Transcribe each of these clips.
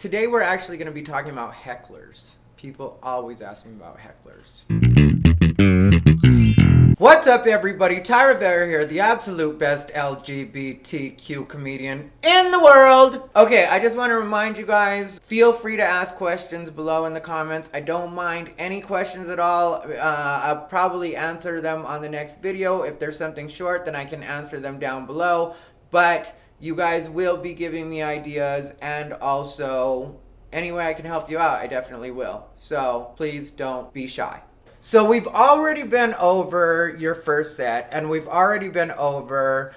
today we're actually going to be talking about hecklers. People always ask me about hecklers. What's up, everybody? Rivera here, the absolute best LGBTQ comedian in the world. Okay, I just want to remind you guys, feel free to ask questions below in the comments. I don't mind any questions at all. I'll probably answer them on the next video. If there's something short, then I can answer them down below. But you guys will be giving me ideas, and also any way I can help you out, I definitely will. So please don't be shy. So we've already been over your first set, and we've already been over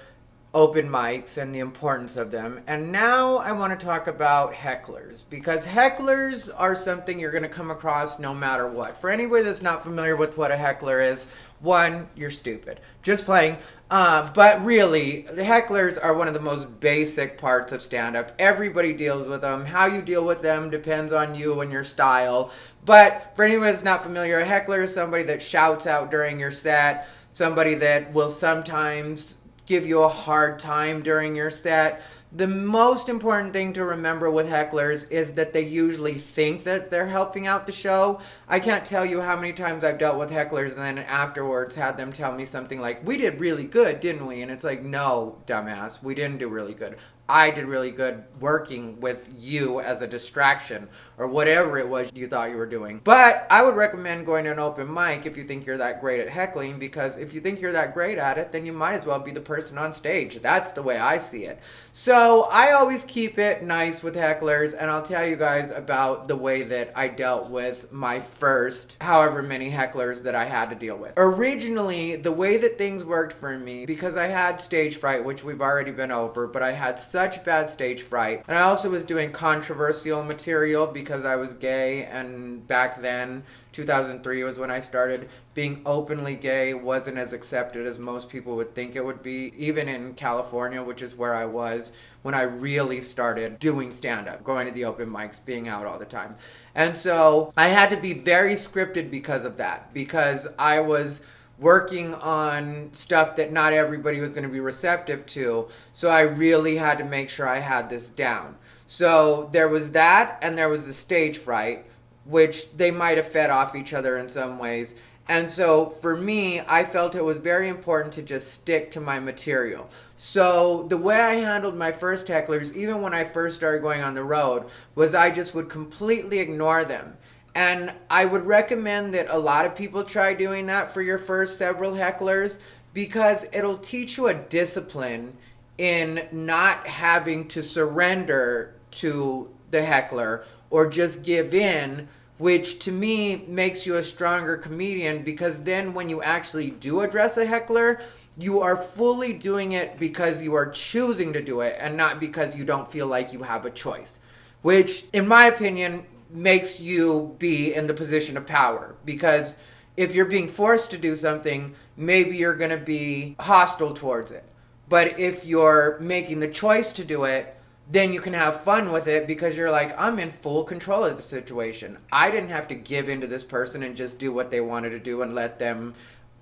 open mics and the importance of them. And now I want to talk about hecklers, because hecklers are something you're going to come across no matter what. For anybody that's not familiar with what a heckler is, one, you're stupid. Just playing. But really, the hecklers are one of the most basic parts of stand-up. Everybody deals with them. How you deal with them depends on you and your style. But for anyone that's not familiar, a heckler is somebody that shouts out during your set, somebody that will sometimes give you a hard time during your set. The most important thing to remember with hecklers is that they usually think that they're helping out the show. I can't tell you how many times I've dealt with hecklers and then afterwards had them tell me something like, "We did really good, didn't we?" And it's like, "No, dumbass, we didn't do really good. I did really good working with you as a distraction," or whatever it was you thought you were doing. But I would recommend going to an open mic if you think you're that great at heckling, because if you think you're that great at it, then you might as well be the person on stage. That's the way I see it. So I always keep it nice with hecklers, and I'll tell you guys about the way that I dealt with my first however many hecklers that I had to deal with. Originally, the way that things worked for me, because I had stage fright, which we've already been over, but I had such bad stage fright, and I also was doing controversial material because I was gay, and back then 2003 was when I started. Being openly gay wasn't as accepted as most people would think it would be, even in California, which is where I was when I really started doing stand-up, going to the open mics, being out all the time. And so I had to be very scripted because of that, because I was working on stuff that not everybody was going to be receptive to. So I really had to make sure I had this down. So there was that, and there was the stage fright, which they might have fed off each other in some ways. And so for me, I felt it was very important to just stick to my material. So the way I handled my first hecklers, even when I first started going on the road, was I just would completely ignore them. And I would recommend that a lot of people try doing that for your first several hecklers, because it'll teach you a discipline in not having to surrender to the heckler or just give in, which to me makes you a stronger comedian, because then when you actually do address a heckler, you are fully doing it because you are choosing to do it and not because you don't feel like you have a choice, which in my opinion makes you be in the position of power. Because if you're being forced to do something, maybe you're going to be hostile towards it. But if you're making the choice to do it, then you can have fun with it, because you're like, I'm in full control of the situation. I didn't have to give in to this person and just do what they wanted to do and let them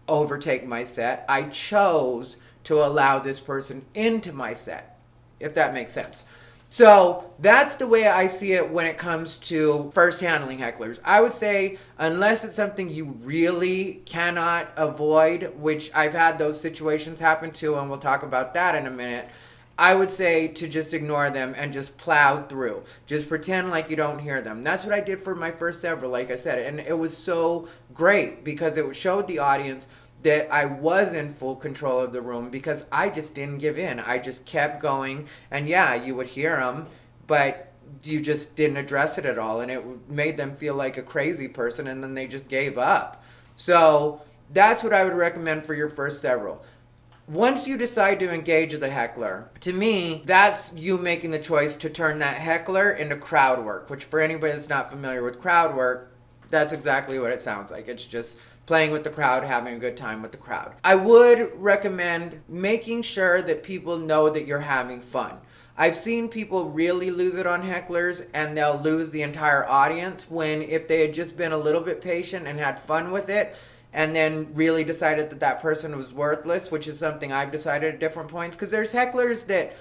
overtake my set. I chose to allow this person into my set, if that makes sense. So that's the way I see it when it comes to first handling hecklers. I would say, unless it's something you really cannot avoid, which I've had those situations happen too, and we'll talk about that in a minute, I would say to just ignore them and just plow through. Just pretend like you don't hear them. That's what I did for my first several, like I said. And it was so great because it showed the audience that I was in full control of the room, because I just didn't give in. I just kept going. And yeah, you would hear them, but you just didn't address it at all. And it made them feel like a crazy person, and then they just gave up. So that's what I would recommend for your first several. Once you decide to engage the heckler, to me, that's you making the choice to turn that heckler into crowd work, which for anybody that's not familiar with crowd work, that's exactly what it sounds like. It's just playing with the crowd, having a good time with the crowd. I would recommend making sure that people know that you're having fun. I've seen people really lose it on hecklers, and they'll lose the entire audience, when if they had just been a little bit patient and had fun with it, and then really decided that that person was worthless, which is something I've decided at different points. Because there's hecklers that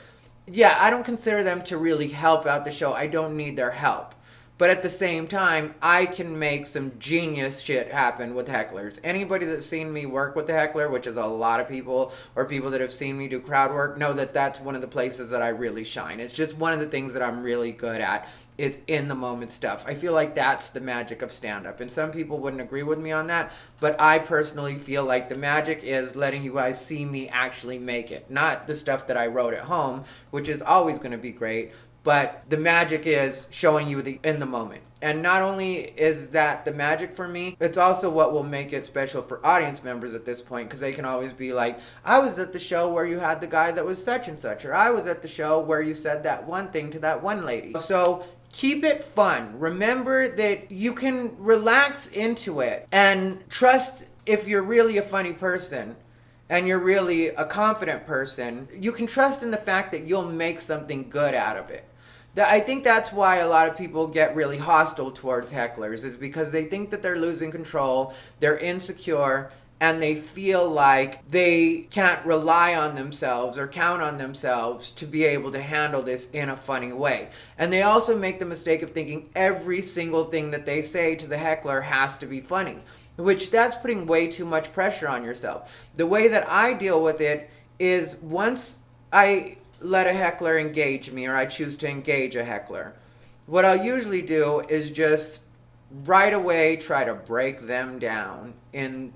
yeah, I don't consider them to really help out the show. I don't need their help. But at the same time, I can make some genius shit happen with hecklers. Anybody that's seen me work with the heckler, which is a lot of people, or people that have seen me do crowd work, know that that's one of the places that I really shine. It's just one of the things that I'm really good at is in the moment stuff. I feel like that's the magic of stand up. And some people wouldn't agree with me on that, but I personally feel like the magic is letting you guys see me actually make it. Not the stuff that I wrote at home, which is always going to be great, but the magic is showing you the in the moment. And not only is that the magic for me, it's also what will make it special for audience members at this point, because they can always be like, I was at the show where you had the guy that was such and such, or I was at the show where you said that one thing to that one lady. So keep it fun. Remember that you can relax into it and trust. If you're really a funny person and you're really a confident person, you can trust in the fact that you'll make something good out of it. I think that's why a lot of people get really hostile towards hecklers, is because they think that they're losing control, they're insecure, and they feel like they can't rely on themselves or count on themselves to be able to handle this in a funny way. And they also make the mistake of thinking every single thing that they say to the heckler has to be funny, which that's putting way too much pressure on yourself. The way that I deal with it is, once I let a heckler engage me, or I choose to engage a heckler, what I'll usually do is just right away try to break them down in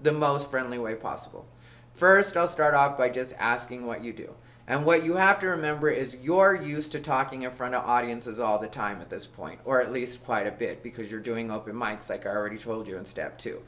the most friendly way possible. First, I'll start off by just asking what you do. And what you have to remember is you're used to talking in front of audiences all the time at this point, or at least quite a bit, because you're doing open mics like I already told you in step 2.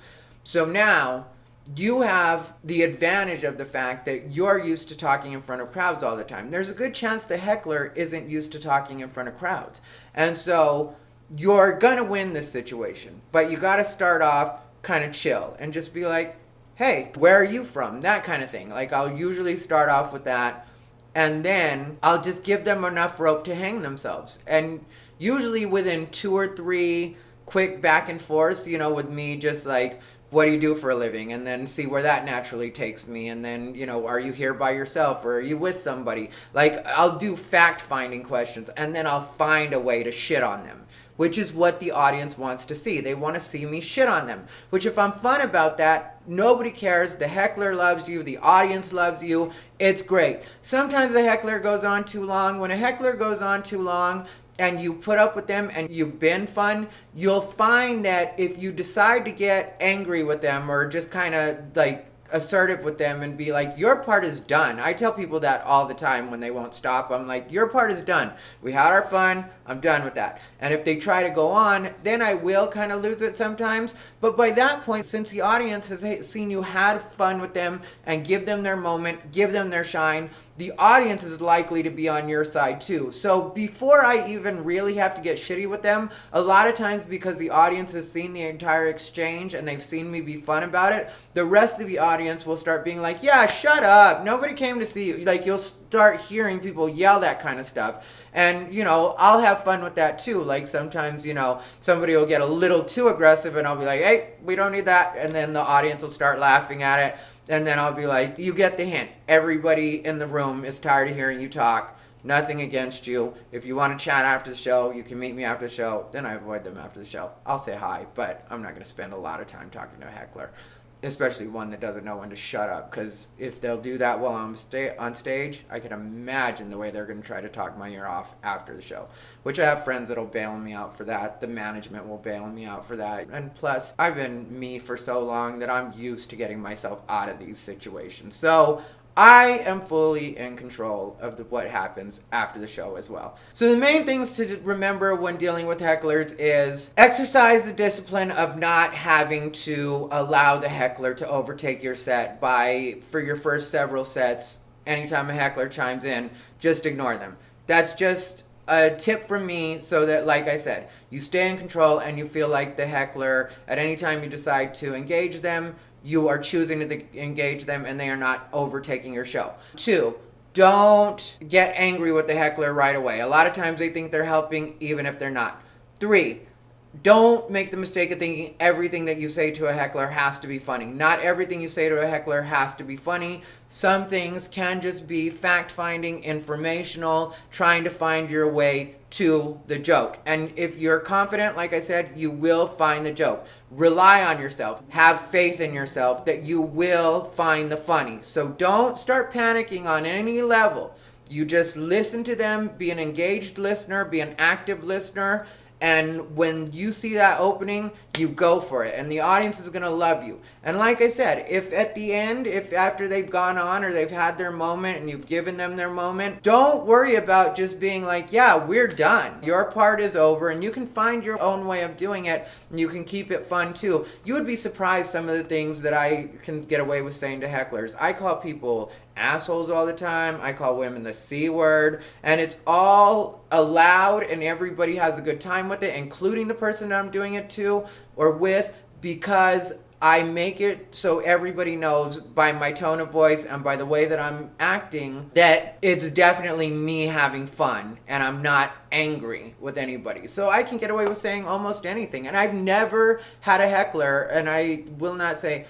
So now you have the advantage of the fact that you're used to talking in front of crowds all the time. There's a good chance the heckler isn't used to talking in front of crowds. And so you're gonna win this situation, but you gotta start off kind of chill and just be like, hey, where are you from? That kind of thing. Like, I'll usually start off with that, and then I'll just give them enough rope to hang themselves. And usually within 2 or 3 quick back and forths, with me just like, what do you do for a living? And then see where that naturally takes me. And then, are you here by yourself, or are you with somebody? Like, I'll do fact-finding questions, and then I'll find a way to shit on them, which is what the audience wants to see. They want to see me shit on them, which, if I'm fun about that, nobody cares. The heckler loves you. The audience loves you. It's great. Sometimes the heckler goes on too long. When a heckler goes on too long, and you put up with them and you've been fun, you'll find that if you decide to get angry with them, or just kind of like assertive with them and be like, your part is done. I tell people that all the time when they won't stop. I'm like, your part is done. We had our fun. I'm done with that. And if they try to go on, then I will kind of lose it sometimes. But by that point, since the audience has seen you had fun with them and give them their moment, give them their shine, the audience is likely to be on your side too. So before I even really have to get shitty with them, a lot of times, because the audience has seen the entire exchange and they've seen me be fun about it, the rest of the audience will start being like, yeah, shut up. Nobody came to see you. Like, you'll start hearing people yell that kind of stuff. And, I'll have fun with that too. Like, sometimes, somebody will get a little too aggressive and I'll be like, hey, we don't need that. And then the audience will start laughing at it. And then I'll be like, you get the hint. Everybody in the room is tired of hearing you talk. Nothing against you. If you want to chat after the show, you can meet me after the show. Then I avoid them after the show. I'll say hi, but I'm not going to spend a lot of time talking to a heckler, especially one that doesn't know when to shut up. Because if they'll do that while I'm on stage, I can imagine the way they're going to try to talk my ear off after the show, which I have friends that'll bail me out for that. The management will bail me out for that. And plus, I've been me for so long that I'm used to getting myself out of these situations. So I am fully in control of what happens after the show as well. So the main things to remember when dealing with hecklers is exercise the discipline of not having to allow the heckler to overtake your set for your first several sets. Anytime a heckler chimes in, just ignore them. That's just a tip from me, so that, like I said, you stay in control and you feel like the heckler, at any time you decide to engage them, you are choosing to engage them and they are not overtaking your show. 2, don't get angry with the heckler right away. A lot of times they think they're helping even if they're not. 3, don't make the mistake of thinking everything that you say to a heckler has to be funny. Not everything you say to a heckler has to be funny. Some things can just be fact-finding, informational, trying to find your way to the joke. And if you're confident, like I said, you will find the joke. Rely on yourself. Have faith in yourself that you will find the funny. So don't start panicking on any level. You just listen to them, be an engaged listener, be an active listener, and when you see that opening, you go for it. And the audience is going to love you. And like I said, if at the end, if after they've gone on or they've had their moment and you've given them their moment, don't worry about just being like, yeah, we're done. Your part is over, and you can find your own way of doing it. And you can keep it fun too. You would be surprised some of the things that I can get away with saying to hecklers. I call people assholes all the time. I call women the C word, and it's all allowed, and everybody has a good time with it, including the person that I'm doing it to or with, because I make it so everybody knows by my tone of voice and by the way that I'm acting that it's definitely me having fun and I'm not angry with anybody. So I can get away with saying almost anything. And I've never had a heckler, and I will not say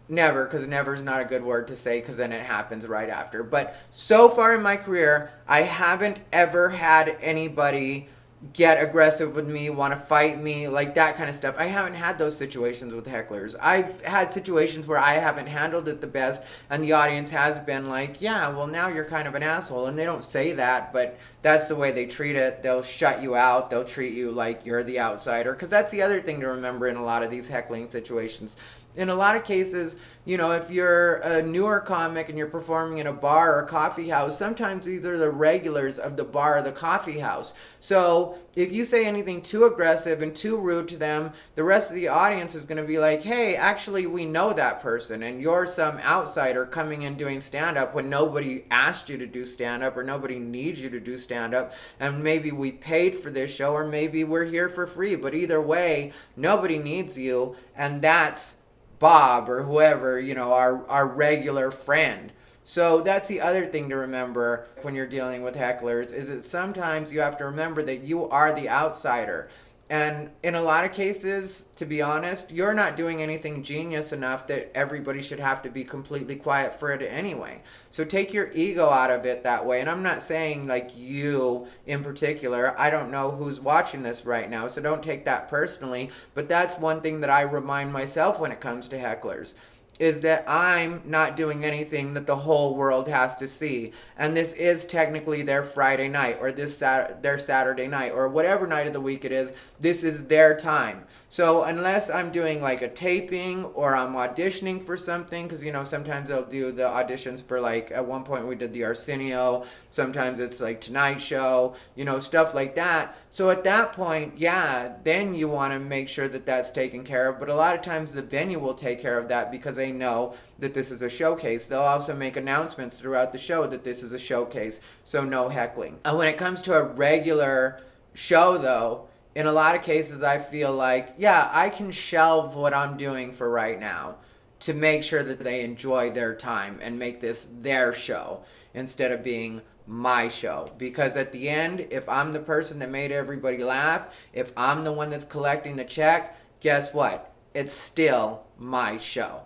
never, because never is not a good word to say, because then it happens right after. But so far in my career, I haven't ever had anybody get aggressive with me, want to fight me, like that kind of stuff. I haven't had those situations with hecklers. I've had situations where I haven't handled it the best, and the audience has been like, yeah, well, now you're kind of an asshole. And they don't say that, but that's the way they treat it. They'll shut you out. They'll treat you like you're the outsider, because that's the other thing to remember in a lot of these heckling situations. In a lot of cases, you know, if you're a newer comic and you're performing in a bar or a coffee house, sometimes these are the regulars of the bar or the coffee house. So if you say anything too aggressive and too rude to them, the rest of the audience is going to be like, hey, actually, we know that person, and you're some outsider coming in doing stand-up when nobody asked you to do stand-up or nobody needs you to do stand-up, and maybe we paid for this show or maybe we're here for free, but either way, nobody needs you, and that's Bob or whoever, you know, our regular friend. So that's the other thing to remember when you're dealing with hecklers, is that sometimes you have to remember that you are the outsider. And in a lot of cases, to be honest, you're not doing anything genius enough that everybody should have to be completely quiet for it anyway. So take your ego out of it that way. And I'm not saying like you in particular. I don't know who's watching this right now, so don't take that personally. But that's one thing that I remind myself when it comes to hecklers, is that I'm not doing anything that the whole world has to see. And this is technically their Friday night, or their Saturday night, or whatever night of the week it is. This is their time. So unless I'm doing like a taping or I'm auditioning for something, because, you know, sometimes they'll do the auditions for, like, at one point we did the Arsenio, sometimes it's like Tonight Show, you know, stuff like that. So at that point, yeah, then you want to make sure that that's taken care of. But a lot of times the venue will take care of that because they know that this is a showcase. They'll also make announcements throughout the show that this is a showcase, so no heckling. And when it comes to a regular show, though, in a lot of cases, I feel like, yeah, I can shelve what I'm doing for right now to make sure that they enjoy their time and make this their show instead of being my show. Because at the end, if I'm the person that made everybody laugh, if I'm the one that's collecting the check, guess what? It's still my show.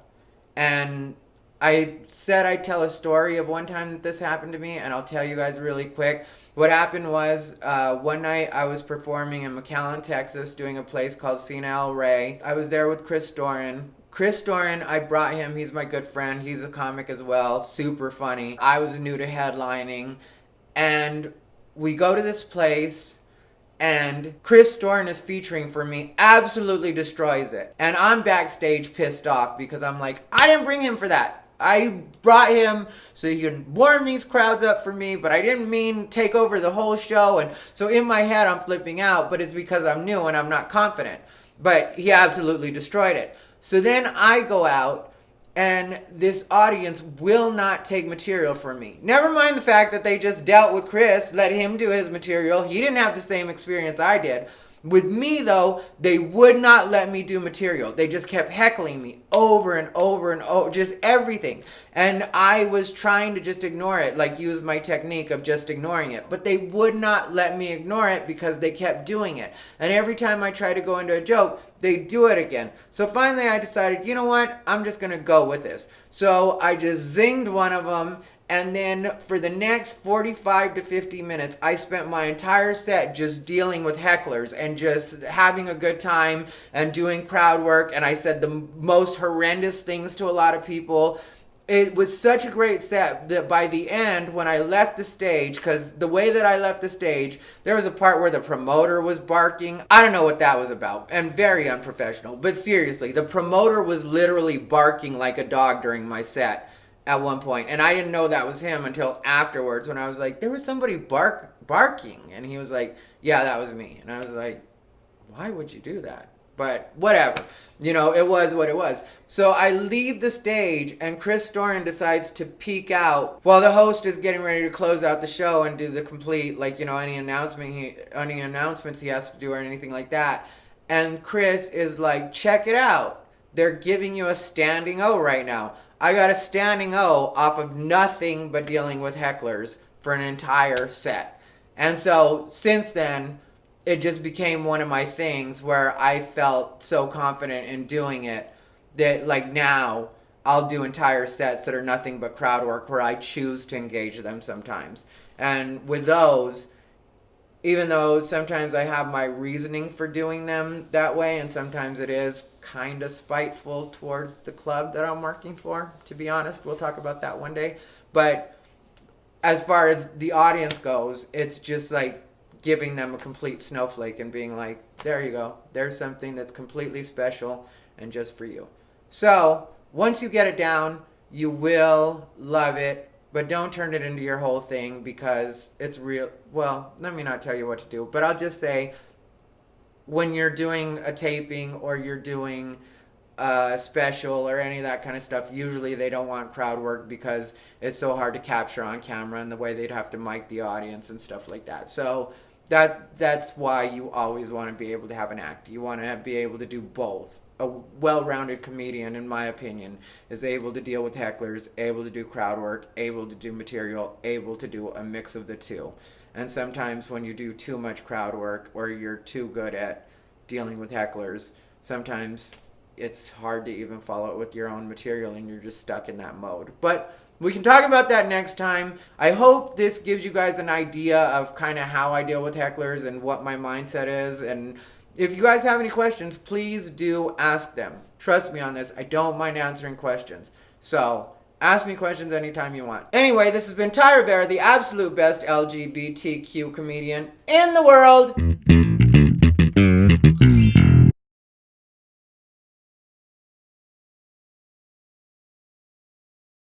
And I said I'd tell a story of one time that this happened to me, and I'll tell you guys really quick. What happened was, one night I was performing in McAllen, Texas, doing a place called Senile Ray. I was there with Chris Doran. Chris Doran, I brought him. He's my good friend. He's a comic as well. Super funny. I was new to headlining. And we go to this place, and Chris Doran is featuring for me, absolutely destroys it. And I'm backstage pissed off because I'm like, I didn't bring him for that. I brought him so he can warm these crowds up for me, but I didn't mean take over the whole show. And so in my head, I'm flipping out, but it's because I'm new and I'm not confident. But he absolutely destroyed it. So then I go out, and this audience will not take material from me. Never mind the fact that they just dealt with Chris, let him do his material. He didn't have the same experience I did. With me, though, they would not let me do material. They just kept heckling me over and over and over, just everything. And I was trying to just ignore it, like use my technique of just ignoring it. But they would not let me ignore it because they kept doing it. And every time I tried to go into a joke, they do it again. So finally I decided, you know what? I'm just going to go with this. So I just zinged one of them. And then for the next 45 to 50 minutes, I spent my entire set just dealing with hecklers and just having a good time and doing crowd work. And I said the most horrendous things to a lot of people. It was such a great set that by the end, when I left the stage, because the way that I left the stage, there was a part where the promoter was barking. I don't know what that was about, and very unprofessional. But seriously, the promoter was literally barking like a dog during my set at one point, and I didn't know that was him until afterwards when I was like, there was somebody barking, and he was like, yeah, that was me. And I was like, why would you do that? But whatever, it was what it was. So I leave the stage, and Chris Storin decides to peek out while the host is getting ready to close out the show and do the complete, any announcements he has to do or anything like that. And Chris is like, check it out. They're giving you a standing O right now. I got a standing O off of nothing but dealing with hecklers for an entire set. And so since then, it just became one of my things where I felt so confident in doing it that now I'll do entire sets that are nothing but crowd work where I choose to engage them sometimes. And with those, even though sometimes I have my reasoning for doing them that way, and sometimes it is kind of spiteful towards the club that I'm working for, to be honest. We'll talk about that one day. But as far as the audience goes, it's just like giving them a complete snowflake and being like, there you go. There's something that's completely special and just for you. So once you get it down, you will love it. But don't turn it into your whole thing because it's real. Well, let me not tell you what to do. But I'll just say when you're doing a taping or you're doing a special or any of that kind of stuff, usually they don't want crowd work because it's so hard to capture on camera and the way they'd have to mic the audience and stuff like that. So that's why you always want to be able to have an act. You want to be able to do both. A well-rounded comedian, in my opinion, is able to deal with hecklers, able to do crowd work, able to do material, able to do a mix of the two. And sometimes when you do too much crowd work or you're too good at dealing with hecklers, sometimes it's hard to even follow it with your own material and you're just stuck in that mode. But we can talk about that next time. I hope this gives you guys an idea of kind of how I deal with hecklers and what my mindset is. And if you guys have any questions, please do ask them. Trust me on this. I don't mind answering questions. So ask me questions anytime you want. Anyway, this has been Ty Rivera, the absolute best LGBTQ comedian in the world.